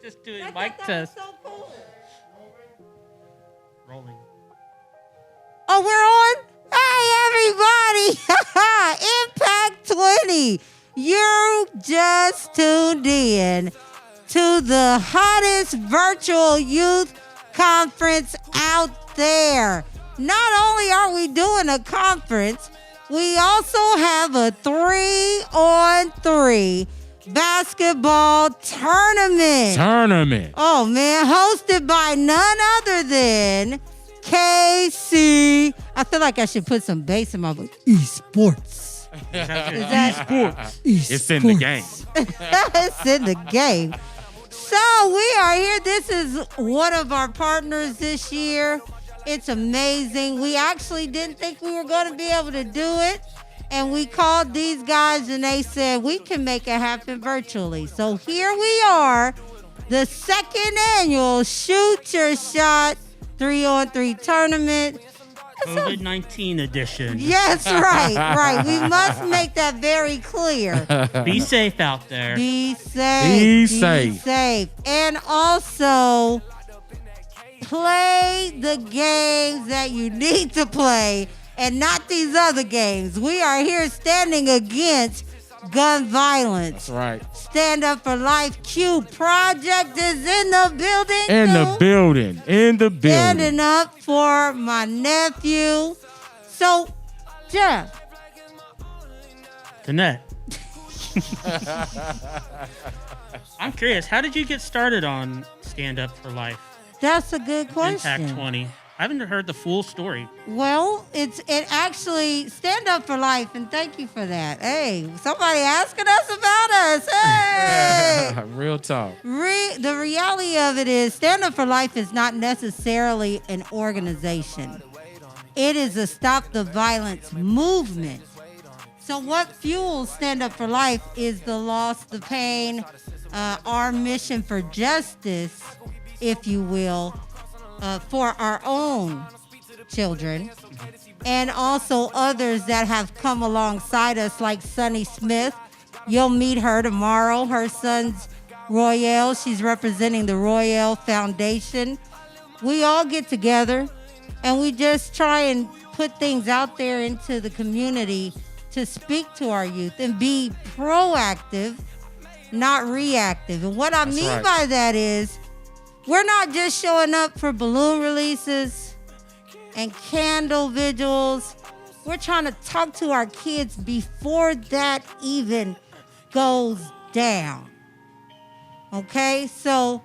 Just doing mic test. So cool. Rolling. Oh, we're on? Hey, everybody. Impact 20. You just tuned in to the hottest virtual youth conference out there. Not only are we doing a conference, we also have a 3-on-3 basketball tournament. Oh, man, hosted by none other than KC. I feel like I should put some bass in my voice. Esports. Is that Esports. It's in the game. It's in the game. So we are here. This is one of our partners this year. It's amazing. We actually didn't think we were going to be able to do it. And we called these guys and they said, we can make it happen virtually. So here we are, the second annual Shoot Your Shot 3-on-3 tournament. COVID-19 edition. Yes, right. We must make that very clear. Be safe out there. Be safe. And also, play the games that you need to play and not these other games. We are here standing against gun violence. That's right. Stand Up for Life Q Project is in the building. In the building. Standing up for my nephew. So, Jeff. Danette. I'm curious, how did you get started on Stand Up for Life? That's a good question. Impact 20. I haven't heard the full story. Well, it actually Stand Up for Life, and thank you for that. Hey, somebody asking us about us. Hey, real talk. The reality of it is, Stand Up for Life is not necessarily an organization. It is a stop the violence movement. So what fuels Stand Up for Life is the loss, the pain, our mission for justice, if you will, for our own children, and also others that have come alongside us, like Sunny Smith. You'll meet her tomorrow. Her son's Royale. She's representing the Royale Foundation. We all get together, and we just try and put things out there into the community to speak to our youth and be proactive, not reactive. And what I mean by that is, we're not just showing up for balloon releases and candle vigils. We're trying to talk to our kids before that even goes down. Okay, so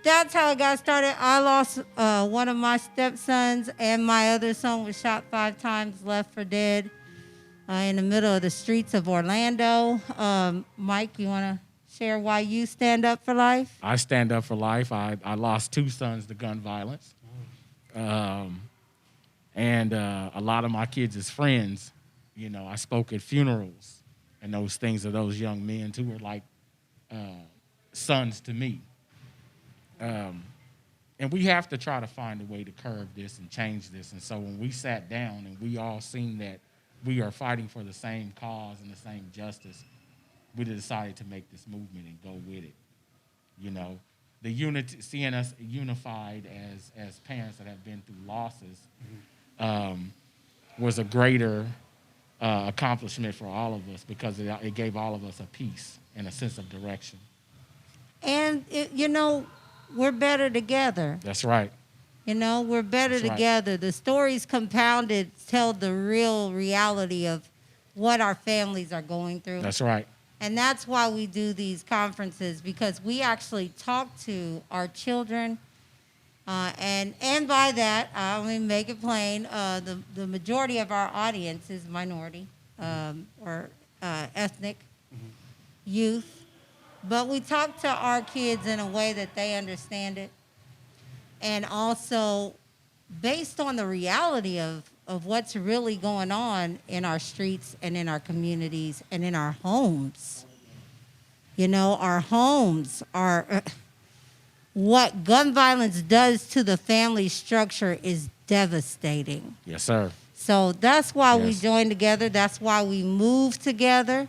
that's how it got started. I lost one of my stepsons, and my other son was shot 5 times, left for dead in the middle of the streets of Orlando. Mike, you want to share why you stand up for life? I stand up for life. I lost 2 sons to gun violence. And a lot of my kids' friends, you know, I spoke at funerals and those things of those young men who were like sons to me. And we have to try to find a way to curb this and change this. And so when we sat down and we all seen that we are fighting for the same cause and the same justice, we decided to make this movement and go with it. You know, the unity, seeing us unified as parents that have been through losses, was a greater accomplishment for all of us, because it gave all of us a peace and a sense of direction. And, you know, we're better together. That's right. You know, we're better together. Right. The stories compounded tell the real reality of what our families are going through. That's right. And that's why we do these conferences, because we actually talk to our children. And by that, I mean, make it plain, the majority of our audience is minority or ethnic youth. But we talk to our kids in a way that they understand it. And also based on the reality of what's really going on in our streets and in our communities and in our homes. You know, our homes are, what gun violence does to the family structure is devastating. Yes, sir. So that's why we join together. That's why we move together.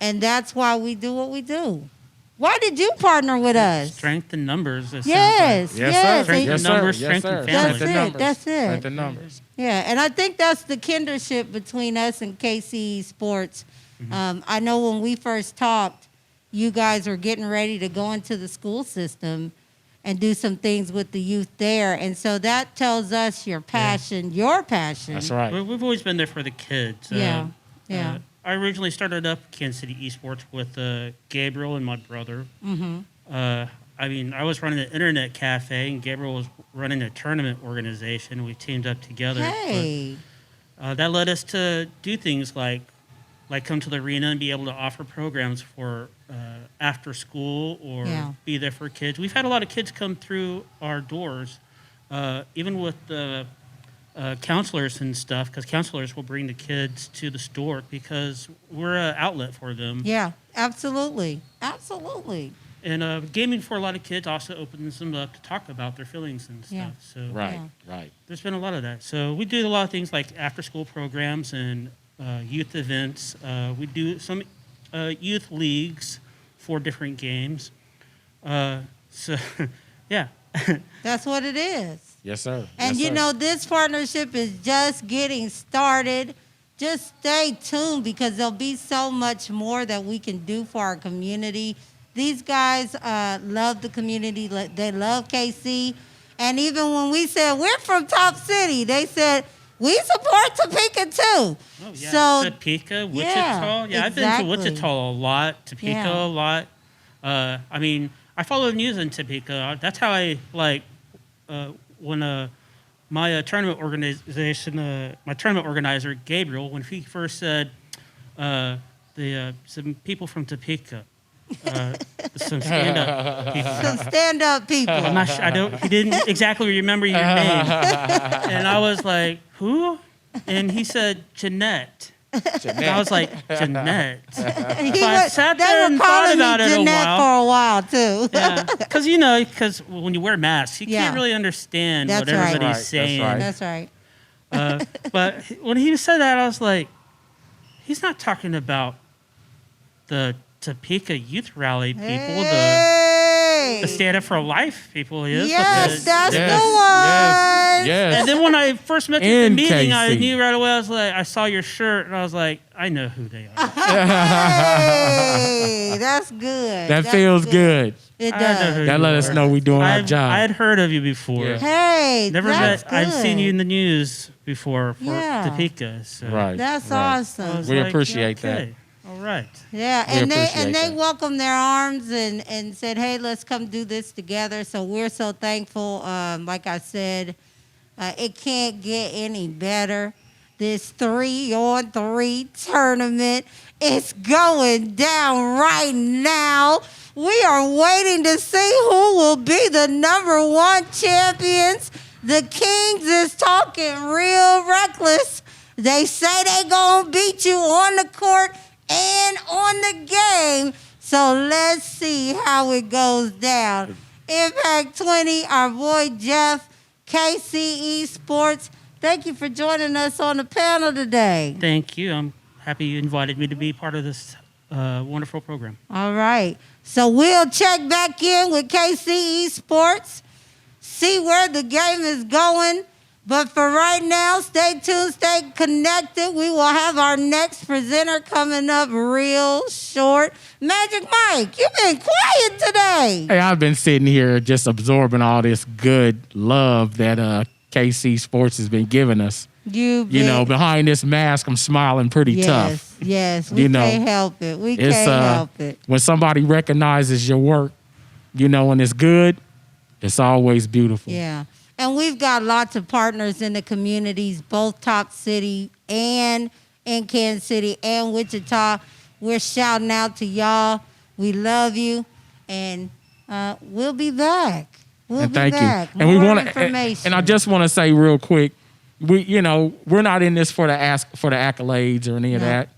And that's why we do what we do. Why did you partner with us? Strength in numbers. It sounds Yes, Yes, yes. sir. Strength in Yes, numbers, sir. strength in Yes, sir. family. Strength in That's it. numbers. That's it. Strength in numbers. Yeah, and I think that's the kindership between us and KC Sports. I know when we first talked, you guys were getting ready to go into the school system and do some things with the youth there. And so that tells us your passion, That's right. We've always been there for the kids. Yeah, I originally started up Kansas City Esports with Gabriel and my brother. I mean, I was running an internet cafe, and Gabriel was running a tournament organization. We teamed up together. Hey. But, that led us to do things like come to the arena and be able to offer programs for after school or be there for kids. We've had a lot of kids come through our doors, even with the counselors and stuff, because counselors will bring the kids to the store because we're an outlet for them. Yeah, absolutely. Absolutely. And gaming for a lot of kids also opens them up to talk about their feelings and stuff. Yeah. So Right. there's been a lot of that. So we do a lot of things like after-school programs and youth events. We do some youth leagues for different games. So, yeah. That's what it is. Yes, sir. And Yes, you sir. know, this partnership is just getting started. Just stay tuned because there'll be so much more that we can do for our community. These guys love the community. They love KC. And even when we said, we're from Top City, they said, we support Topeka too. Oh, yeah. So, Topeka, Wichita. Yeah, I've been to Wichita a lot, Topeka a lot. I mean, I follow the news in Topeka. That's how I, when my tournament organization, my tournament organizer, Gabriel, when he first said, some people from Topeka, some stand-up people. some stand-up people. I'm not sure, he didn't exactly remember your name. And I was like, who? And he said, Jeanette. And I was like, Jeanette. I sat there and thought about it a Jeanette while. for a while, too. Yeah, because when you wear masks, you can't really understand what everybody's saying. That's right. But when he said that, I was like, he's not talking about the Topeka Youth Rally people, the Stand Up for Life people. Yes, that's the one. Yes. And then when I first met you at the In meeting, KC. I knew right away. I was like, I saw your shirt, and I was like, I know who they are. Hey, that's good. That feels good. It I know does. who That you let us are. know we're doing our job. I had heard of you before. Yeah. Hey, Never that's met. I've seen good. you in the news before for Yeah. Topeka. So Right. That's I awesome. was We like, appreciate that. okay. All right. Yeah, We and appreciate they that. welcomed their arms and said, "Hey, let's come do this together." So we're so thankful. Like I said, it can't get any better. This 3-on-3 tournament is going down right now. We are waiting to see who will be the #1 champions. The Kings is talking real reckless. They say they gonna beat you on the court and on the game. So let's see how it goes down. Impact 20, our boy Jeff, KC Esports. Thank you for joining us on the panel today. Thank you. I'm happy you invited me to be part of this wonderful program. All right. So we'll check back in with KC Esports, see where the game is going. But for right now, stay tuned, stay connected. We will have our next presenter coming up real short. Magic Mike, you've been quiet today. Hey, I've been sitting here just absorbing all this good love that KC Sports has been giving us. You know, behind this mask, I'm smiling pretty tough. Yes, we can't help it. We can't help it. When somebody recognizes your work, you know, and it's good, it's always beautiful. Yeah. And we've got lots of partners in the communities, both Top City and in Kansas City and Wichita. We're shouting out to y'all. We love you. And we'll be back. We'll be Thank back. you. And More we want information. and I just want to say real quick, we're not in this for the accolades or any of that.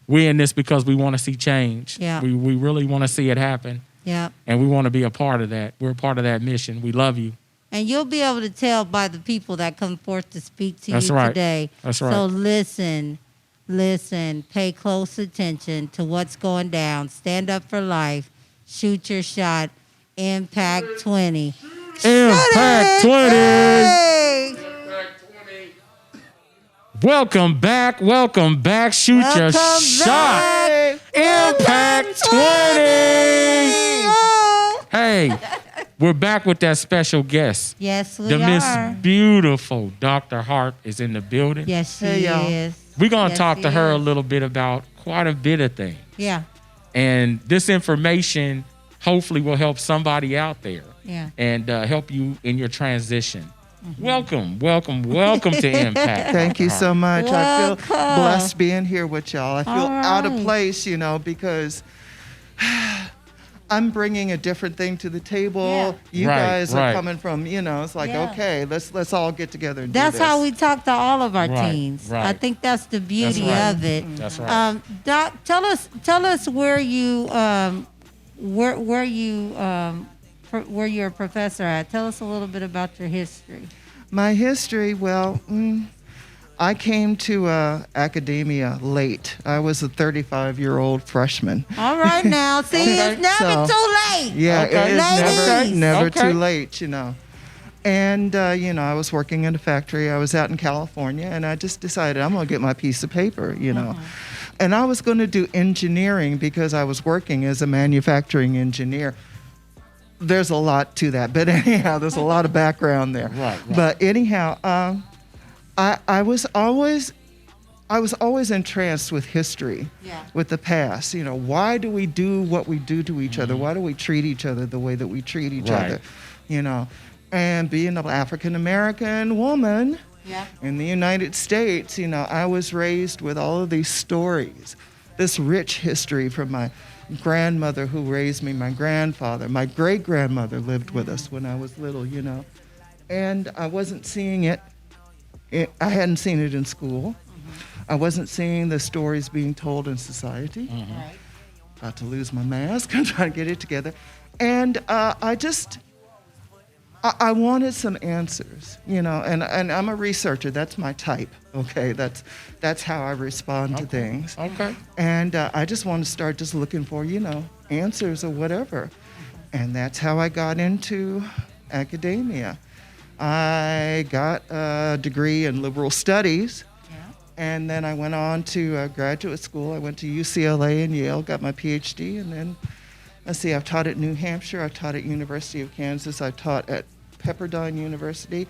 We're in this because we want to see change. Yeah. We really want to see it happen. Yeah. And we want to be a part of that. We're a part of that mission. We love you. And you'll be able to tell by the people that come forth to speak to That's you right. today. That's right. So listen, pay close attention to what's going down. Stand up for life. Shoot your shot. Impact 20. Impact 20. Hey. Welcome back. Shoot your Welcome shot. back. Impact 20. Oh. Hey, we're back with that special guest. Yes, we The Miss are. Beautiful Dr. Hart is in the building. Yes, she Hey, y'all. is. We're going to Yes, talk she to her a is. little bit about quite a bit of things. Yeah, And this information hopefully will help somebody out there yeah. and help you in your transition. Welcome to Impact. Thank you Dr. so Hart. much. I feel Welcome. blessed being here with y'all. I feel All out of right. place, because I'm bringing a different thing to the table. Yeah. You Right, guys right. are coming from, it's like, Yeah. okay, let's all get together and That's do this. how we talk to all of our Right, teens. right. I think that's the beauty right. of it. That's right. Doc, tell us where you where you're a professor at. Tell us a little bit about your history. My history, well, I came to academia late. I was a 35-year-old freshman. All right now, see, Okay. it's never So- too late. Yeah, Okay. it is Ladies. never Okay. too late, And, I was working in a factory. I was out in California, and I just decided I'm going to get my piece of paper, And I was going to do engineering because I was working as a manufacturing engineer. There's a lot to that, but anyhow, there's a lot of background there. Right. But anyhow, I was always entranced with history, Yeah. with the past. Why do we do what we do to each other? Why do we treat each other the way that we treat each Right. other? And being an African American woman Yeah. in the United States, I was raised with all of these stories, this rich history from my grandmother who raised me, my grandfather, my great grandmother lived with us when I was little, and I wasn't seeing it. I hadn't seen it in school. I wasn't seeing the stories being told in society. Right. About to lose my mask. I'm trying to get it together. And I wanted some answers, and I'm a researcher. That's my type, okay? That's how I respond to things. Okay. And I just want to start just looking for, answers or whatever. And that's how I got into academia. I got a degree in liberal studies. And then I went on to graduate school. I went to UCLA and Yale, got my PhD, and then, I've taught at New Hampshire, I've taught at University of Kansas, I taught at Pepperdine University,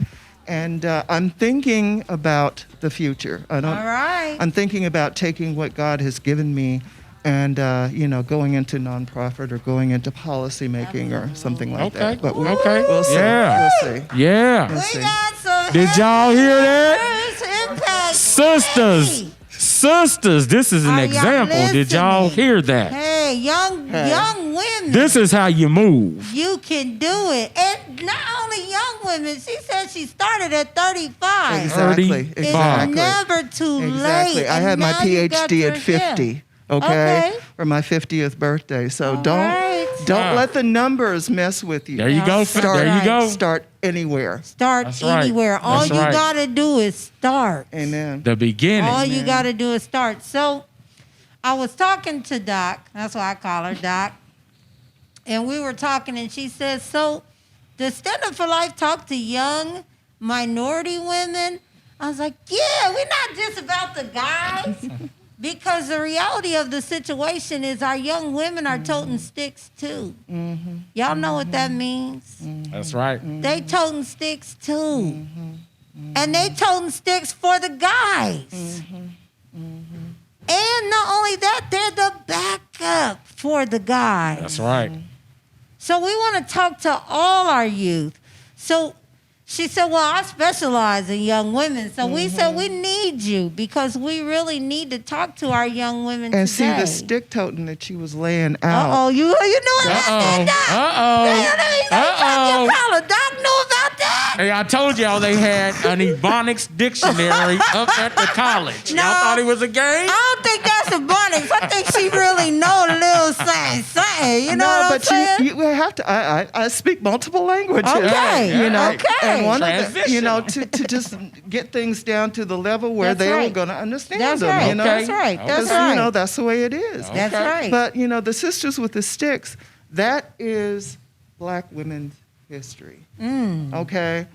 and I'm thinking about the future. All right. I'm thinking about taking what God has given me and, going into nonprofit or going into policy making or something like Okay. that. But Okay. we'll see. Yeah. We'll see. Yeah. We'll see. We got some. Did y'all hear that? Impact. Sisters, this is an Are y'all example. Did y'all listening? hear that? Hey, young women. This is how you move. You can do it. And not only young women, she said she started at 35. Exactly. 35. It's Exactly. never too late. Exactly. I And had my now you got PhD your- at 50. yeah. Okay? Okay. For my 50th birthday. So All don't right. Wow. let the numbers mess with you. There you go. Start There you go. Start anywhere. Start That's right. anywhere. All That's you right. got to do is start. Amen. The beginning. All you got to do is start. So I was talking to Doc. That's why I call her Doc. And we were talking, and she says, so does Stand Up for Life talk to young minority women? I was like, yeah, we're not just about the guys. Because the reality of the situation is our young women are toting sticks too. Y'all know what that means? That's right. They toting sticks too. And they toting sticks for the guys. And not only that, they're the backup for the guys. That's right. So we want to talk to all our youth. So she said, well, I specialize in young women. So we said, we need you because we really need to talk to our young women And today. see the stick toting that she was laying out. Uh-oh, you knew about that, Doc? Uh-oh. You call a Doc knew about that? Hey, I told y'all they had an Ebonics dictionary up at the college. No. Y'all thought it was a game? I don't think that's a Ebonics. I think she really know a little something. You know what I'm but saying? you have to. I speak multiple languages. Okay, And one of the, Transitional. to just get things down to the level where That's they right. were going to understand That's them. right. You know? That's right. That's Because, right. that's the way it is. That's right. But the sisters with the sticks, That is Black women's history. Okay?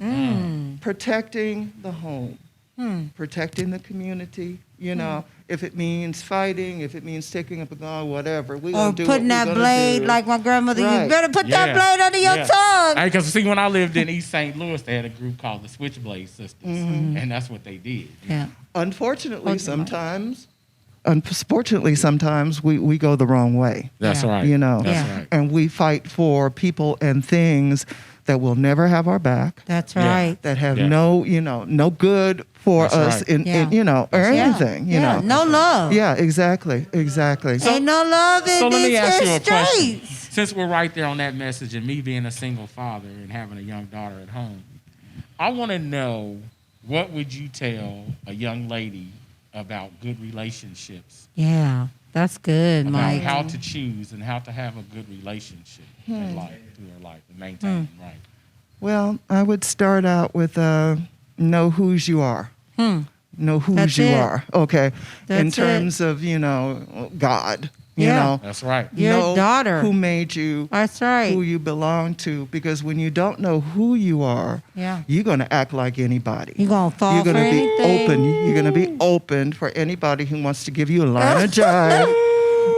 Protecting the home, protecting the community, you know, if it means fighting, if it means taking up a gun, whatever. We Or do putting that blade, like my grandmother, Right. you better put that blade under your tongue. Because see, when I lived in East St. Louis, they had a group called the Switchblade Sisters, and that's what they did. Yeah. Unfortunately, sometimes we go the wrong way. That's Yeah. right. You know, That's right. and we fight for people and things that will never have our back, That's right. that have no good for That's us right. in you know, or anything, you know. No love. Yeah, exactly. Ain't no love in So let me ask you a these question. streets. Since we're right there on that message, and me being a single father and having a young daughter at home, I want to know, what would you tell a young lady about good relationships? Yeah, that's good, About Mike. how to choose and how to have a good relationship in life, through her life, and maintain right. Well, I would start out with know whose you are. Know whose That's you it. are. Okay. In That's terms of, you know, God. You Yeah. know. That's right. Your know daughter. who made you, That's right. who you belong to. Because when you don't know who you are, Yeah. you're going to act like anybody. You gonna fall You're for gonna be anything? open. You're going to be open for anybody who wants to give you a line of jive.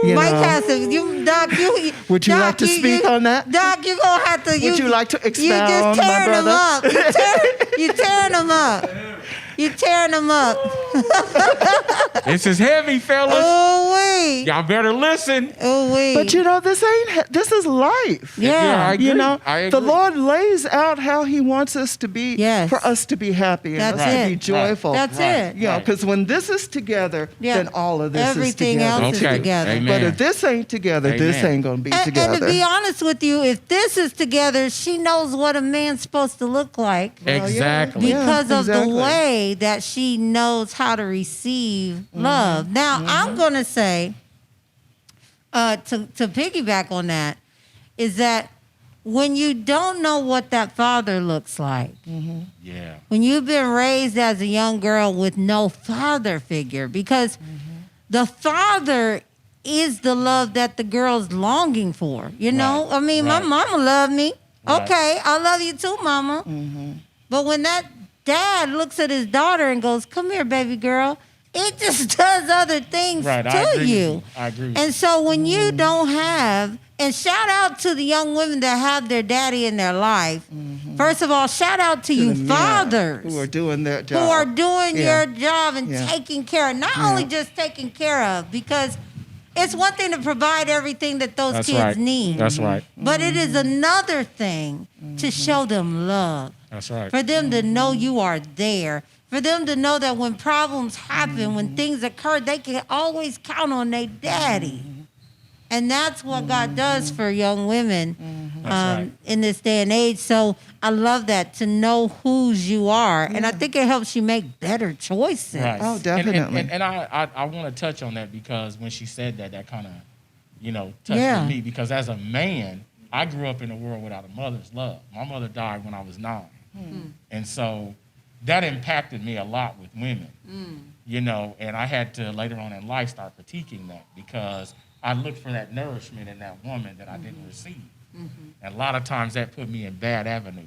You Mike know. has to. Doc, you. Would you Doc, like to speak on that? Doc, you gonna have to. Would you like to You expound, just my tearing them brother? up. You tearing them up. You tearing them up. This is heavy, fellas. Oh wait. Y'all better listen. Oh wait. But you know, this is life. Yeah. I agree. You know, I agree. the Lord lays out how He wants us to be, Yes. for us to be happy and That's us to it. be joyful. That's Right. it. You know, Right. because when this is together, Yeah. then all of this Everything is together. else is Okay. together. Amen. But if this ain't together, this Amen. ain't going to be And together. to be honest with you, if this is together, she knows what a man's supposed to look like. Exactly. Yeah. Because of the exactly. way that she knows how to receive love. Now, I'm going to say, to piggyback on that, is that when you don't know what that father looks like, Yeah. when you've been raised as a young girl with no father figure, because the father is the love that the girl's longing for. You know? Right. I mean, Right. my mama loved me. Right. Okay, I love you too, mama. But when that dad looks at his daughter and goes, "Come here, baby girl," it just does other things Right. I to agree with you. I agree with And so when you don't have, and shout out to the young women that have their daddy in their life. First of all, shout out to you the men fathers who are doing their job. who are doing Yeah. your job and Yeah. taking care of, not only just taking care of, because it's one thing to provide everything that those That's kids right. need. That's right. But it is another thing to show them love, That's right. for them to know you are there, for them to know that when problems happen, when things occur, they can always count on their daddy. And that's what God does for young women That's right. in this day and age. So I love that, to know whose you are. And I think it helps you make better choices. Right. Oh, definitely. And I want to touch on that, because when she said that, that kind of, touched Yeah. me, because as a man, I grew up in a world without a mother's love. My mother died when I was 9. And so that impacted me a lot with women, and I had to later on in life start critiquing that, because I looked for that nourishment in that woman that I didn't receive. And a lot of times that put me in bad avenues.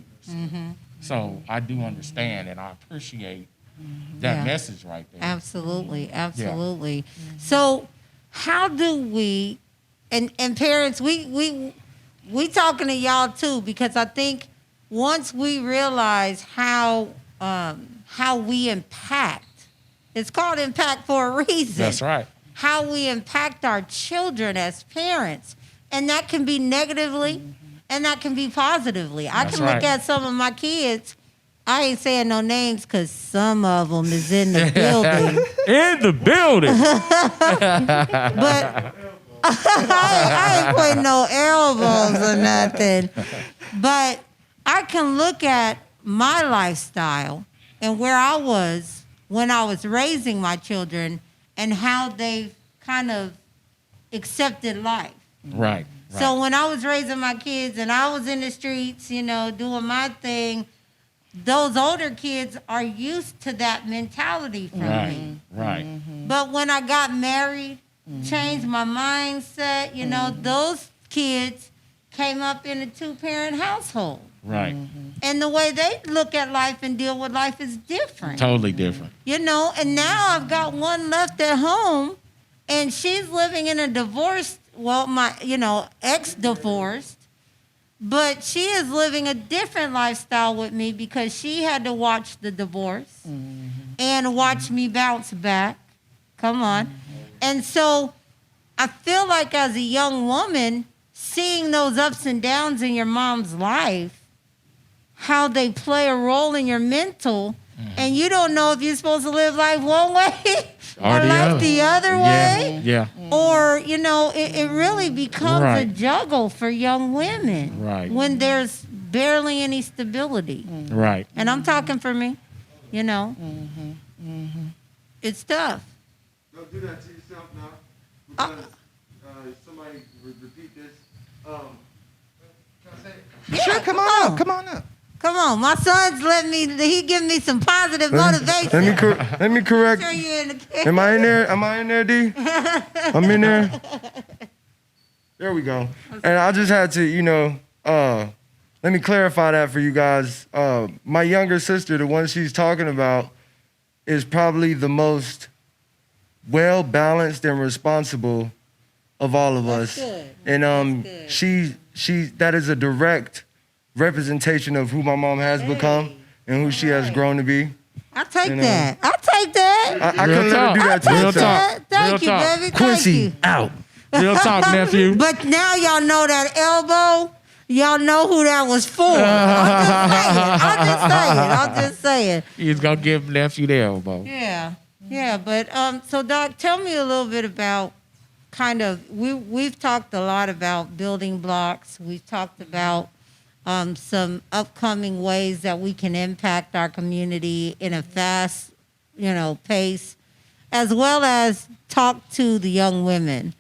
So I do understand, and I appreciate that Yeah. message right there. Absolutely, absolutely. So how do we, and parents, we talking to y'all too, because I think once we realize how we impact, it's called impact for a reason. That's right. How we impact our children as parents. And that can be negatively and that can be positively. I That's can look right. at some of my kids. I ain't saying no names because some of them is in the building. In the building. But I ain't putting no elbows or nothing. But I can look at my lifestyle and where I was when I was raising my children and how they've kind of accepted life. Right. So when I was raising my kids and I was in the streets, doing my thing, those older kids are used to that mentality from me. Right. But when I got married, changed my mindset, those kids came up in a 2-parent household. Right. And the way they look at life and deal with life is different. Totally different. You know, and now I've got one left at home, and she's living in a divorced, ex-divorced, but she is living a different lifestyle with me because she had to watch the divorce and watch me bounce back. Come on. And so I feel like as a young woman, seeing those ups and downs in your mom's life, how they play a role in your mental, and you don't know if you're supposed to live life one way or life the other way. Yeah. Or, it really becomes a juggle for young women. Right. When there's barely any stability. Right. And I'm talking for me, It's tough. Don't do that to yourself now. Because somebody repeat this. Can I say it? Yeah, Sure, come on up. Come on, my son's he giving me some positive motivation. Let me correct. Sure you in the camera. Am I in there, D? I'm in there. There we go. And I just had to, let me clarify that for you guys. My younger sister, the one she's talking about, is probably the most well-balanced and responsible of all of us. Good. And she that is a direct representation of who my mom has become and who she has grown to be. I'll take that. I'll take that. I couldn't let her do that to I'll take herself. that. Thank Real you, talk. baby. Quincy, Thank you. out. Real talk, nephew. But now y'all know that elbow. Y'all know who that was for. I'm just saying. He's going to give nephew the elbow. Yeah. But so Doc, tell me a little bit about we've talked a lot about building blocks. We've talked about some upcoming ways that we can impact our community in a fast, pace, as well as talk to the young women.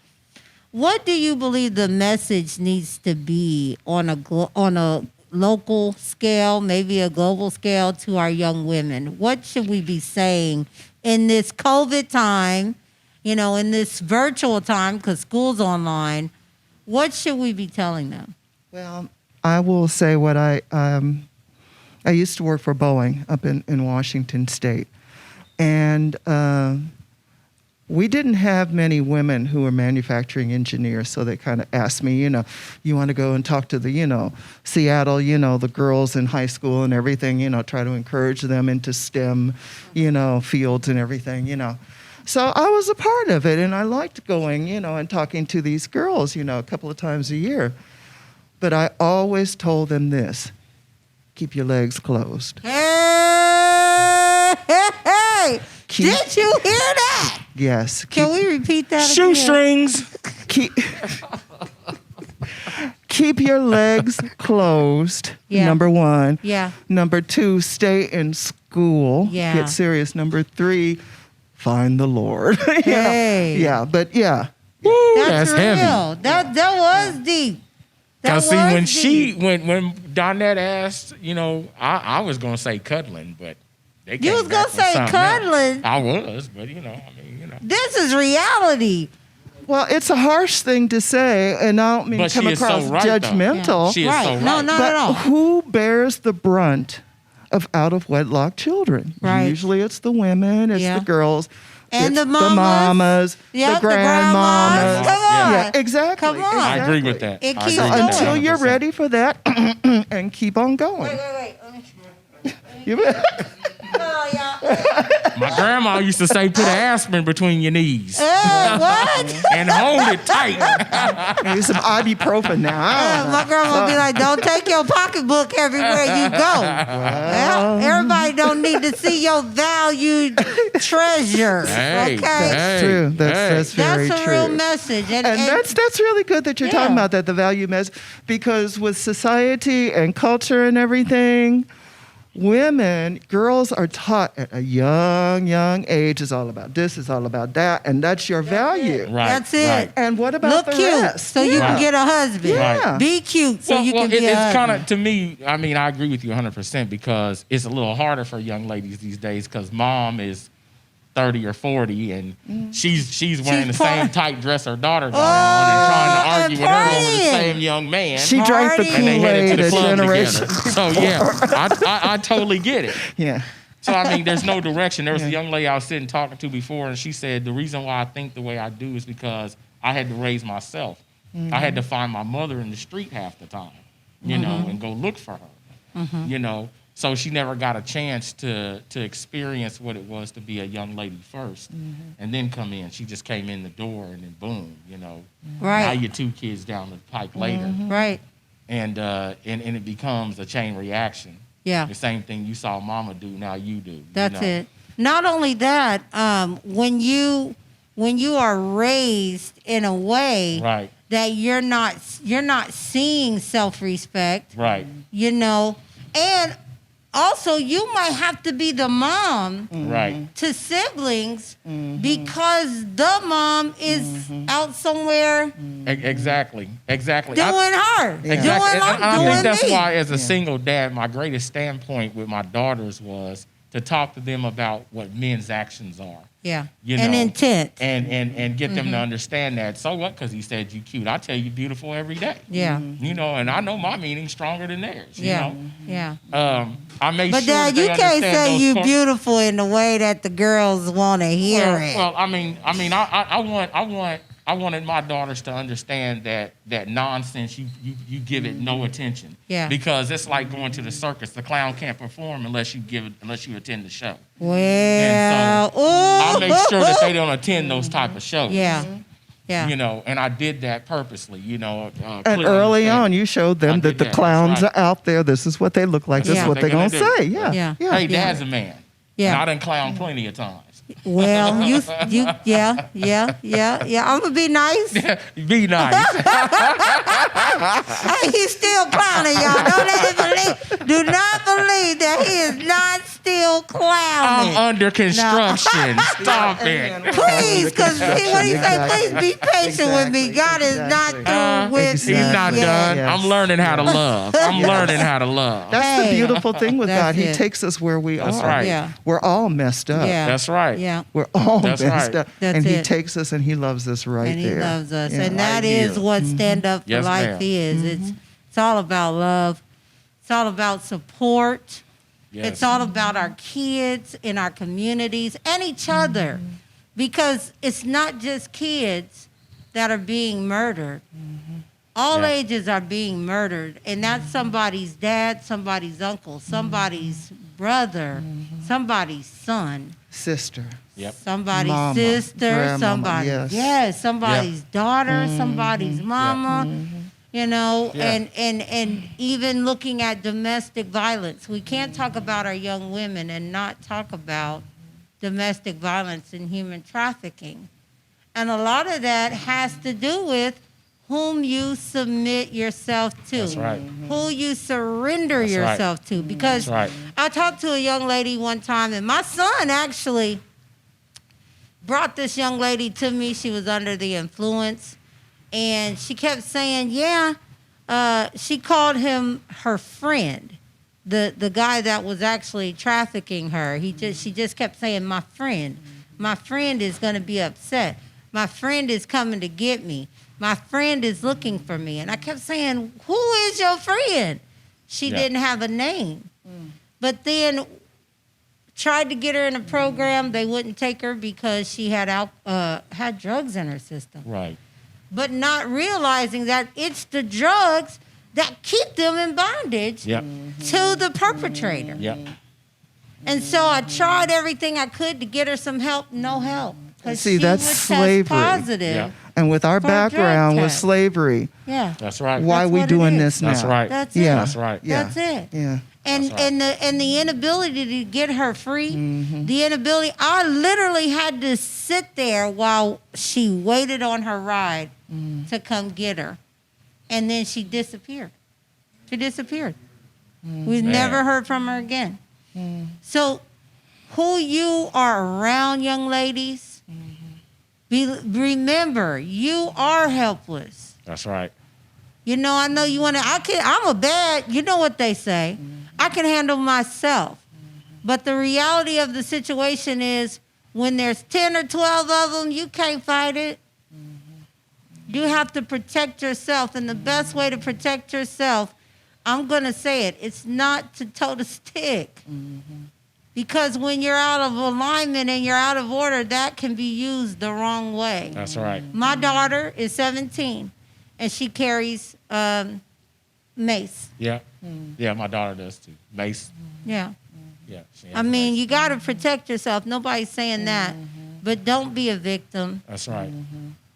What do you believe the message needs to be on a local scale, maybe a global scale, to our young women? What should we be saying in this COVID time, in this virtual time, because school's online? What should we be telling them? Well, I will say what I used to work for Boeing up in Washington State. And we didn't have many women who were manufacturing engineers, so they kind of asked me, you want to go and talk to the, Seattle, the girls in high school and everything, try to encourage them into STEM, fields and everything, So I was a part of it, and I liked going, and talking to these girls, a couple of times a year. But I always told them this: keep your legs closed. Hey! Did you hear that? Yes. Can we repeat that again? Shoestrings. Keep your legs closed, number one. Yeah. Number two, stay in school. Yeah. Get serious. Number three, find the Lord. Hey. Yeah, but yeah. Woo, That's that's real. heavy. That was deep. Because see, when Danette asked, I was going to say cuddling, but they You was came gonna back with say something cuddling. else. I was, but This is reality. Well, it's a harsh thing to say, and I don't mean But to come she is so across right, though. judgmental. She is Right. so right. No, not But at all. who bears the brunt of out-of-wedlock children? Right. Usually it's the women, it's Yeah. the girls. And it's the mamas. the mamas, Yep, the the grandmas. grandmamas. Come on. Yeah, exactly. Come on. I agree with exactly. that. It I keeps agree with going. that Until you're 100%. ready for that, and keep on going. Wait. You- Oh, y'all. My grandma used to say, put an aspirin between your knees What? and hold it tight. Use some ibuprofen now. My grandma would be like, don't take your pocketbook everywhere you go. Well, everybody don't need to see your valued treasure. Hey, Okay? That's true. That's very That's a true. real message. And that's really good that you're talking about that, the value message, because with society and culture and everything, girls are taught at a young age. It's all about this, it's all about that, and that's your value. Right. That's it. Right. And what about Look the cute rest? so you can Right. get a husband. Yeah. Be cute so you can be a it's husband. kind of, to me, I mean, I agree with you 100% because it's a little harder for young ladies these days because mom is 30 or 40, and she's wearing the She's same tight dress her daughter got on and trying to argue with her over the same young man. She drank the and they headed Kool-Aid to the a club generation. together. So yeah, I totally get it. Yeah. So I mean, there's no direction. There was a young lady I was sitting talking to before, and she said the reason why I think the way I do is because I had to raise myself. I had to find my mother in the street half the time, you know, and go look for her, you know. So she never got a chance to experience what it was to be a young lady first, and then come in. She just came in the door, and then boom, you know. Right. Now you're 2 kids down the pike later, Right. and it becomes a chain reaction. Yeah. The same thing you saw mama do, now you do. That's you know? it. Not only that, when you are raised in a way Right. that you're not seeing self-respect, Right. you know, and also you might have to be the mom Right. to siblings because the mom is out somewhere Exactly. Exactly. doing her, Exactly. doing And I doing think that's me. why, as a single dad, my greatest standpoint with my daughters was to talk to them about what men's actions are. Yeah, You and know, intent. And get them to understand that. So what? Because he said you cute. I tell you beautiful every day. Yeah, You know, and I know my meaning's stronger than theirs. You yeah, know? yeah. I make But sure Dad, that they you can't understand say those you cor- beautiful in the way that the girls want to hear it. Well, I wanted my daughters to understand that nonsense you give it no attention. Yeah. Because it's like going to the circus. The clown can't perform unless you attend the show. Well, I ooh. make sure that they don't attend those type of shows. Yeah, yeah. You know, and I did that purposely. You know, And clearly early understand. on, you showed I them did that the that. clowns That's right. are out there. This is what they look like. This Yeah. is what they're What going they to gonna say. do. Yeah. Yeah. Hey, Dad's a man. Yeah. And I done clown plenty of times. Well, you, yeah. I'm gonna be nice. Be nice. Hey, he's still clowning, y'all. Do not believe that he is not still clowning. I'm under construction. Stop it. Please, because what he said, Exactly. please be patient with me. Exactly. God is not through with He's me not yet. done. Yes. I'm learning how to love. I'm learning how to love. That's the Hey, beautiful thing with that's God. He it. takes us where we That's are. right. Yeah. We're all messed up. Yeah. That's right. Yeah. We're all That's messed right. up. That's and He it. takes us and He loves us right And he there. loves us. Yeah. And that Right is here. what Stand Up for Yes, Life ma'am. is. It's all about love. It's all about support. Yes. It's all about our kids in our communities and each other. Because it's not just kids that are being murdered. All Yeah. ages are being murdered. And that's somebody's dad, somebody's uncle, somebody's brother, somebody's son. Sister. Yep. Somebody's Mama, sister, grandmama, somebody, yes. somebody's daughter, somebody's mama, you know, Yeah. and even looking at domestic violence. We can't talk about our young women and not talk about domestic violence and human trafficking. And a lot of that has to do with whom you submit yourself to, That's right. who you surrender That's right. yourself to. Because That's right. I talked to a young lady one time, and my son actually brought this young lady to me. She was under the influence, and she kept saying, she called him her friend, the guy that was actually trafficking her. She just kept saying, my friend is going to be upset. My friend is coming to get me. My friend is looking for me. And I kept saying, who is your friend? She Yeah. didn't have a name. But then tried to get her in a program. They wouldn't take her because she had drugs in her system. Right. But not realizing that it's the drugs that keep them in bondage Yep. to the perpetrator. Yep. And so I tried everything I could to get her some help. No help. 'Cause See, she that's would test slavery. positive. Yeah. And with our For a drug background with test. slavery, Yeah. That's right. why are That's we what it doing is. this now? That's right. That's it. Yeah. That's right. Yeah. That's it. Yeah. And That's right. and the inability to get her free, the inability, I literally had to sit there while she waited on her ride to come get her. And then she disappeared. She disappeared. We've Man. never heard from her again. So who you are around, young ladies, remember, you are helpless. That's right. You know, I know you want to, I'm a bad, you know what they say. I can handle myself. But the reality of the situation is When there's 10 or 12 of them, you can't fight it. You have to protect yourself. And the best way to protect yourself, I'm going to say it, it's not to toe the stick. Because when you're out of alignment and you're out of order, that can be used the wrong way. That's right. My daughter is 17, and she carries mace. Yeah. Yeah, my daughter does too. Mace. Yeah. Yeah. she has I mean, mace. you got to protect yourself. Nobody's saying that. But don't be a victim. That's right.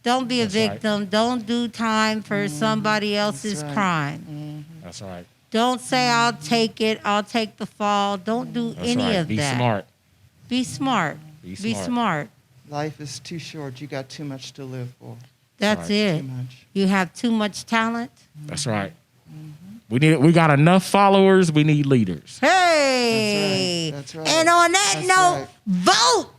Don't be a That's right. victim. Don't do time for somebody else's right. crime. That's right. Don't say, I'll take it. I'll take the fall. Don't do That's any right. of Be that. smart. Be smart. Be Be smart. smart. Life is too short. You got too much to live for. That's right. it. Too much. You have too much talent. That's right. We got enough followers. We need leaders. Hey. That's right. And on that That's note, right. vote.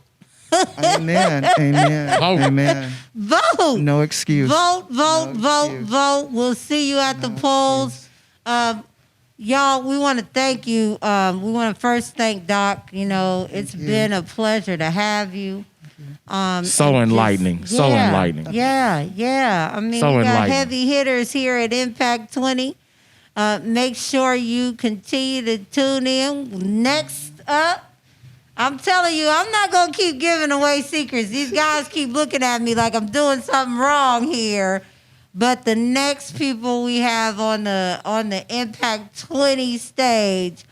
Amen. Amen. Vote. Amen. Vote. No excuse. Vote, vote, No vote, excuse. vote. We'll see you at the polls. Y'all, we want to thank you. We want to first thank Doc. You know, it's been a pleasure to have you. So and just- enlightening. So yeah, enlightening. Yeah. I mean, So we got enlightening. heavy hitters here at Impact 20. Make sure you continue to tune in. Next up, I'm telling you, I'm not going to keep giving away secrets. These guys keep looking at me like I'm doing something wrong here. But the next people we have on the Impact 20 stage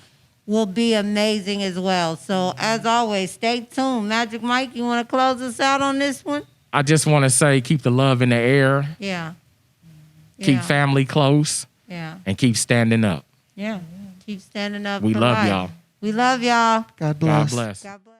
will be amazing as well. So as always, stay tuned. Magic Mike, you want to close us out on this one? I just want to say, keep the love in the air. Yeah. Keep family close. Yeah. And keep standing up. Yeah. Keep standing up. We for love life. y'all. We love y'all. God bless. God bless. God bless.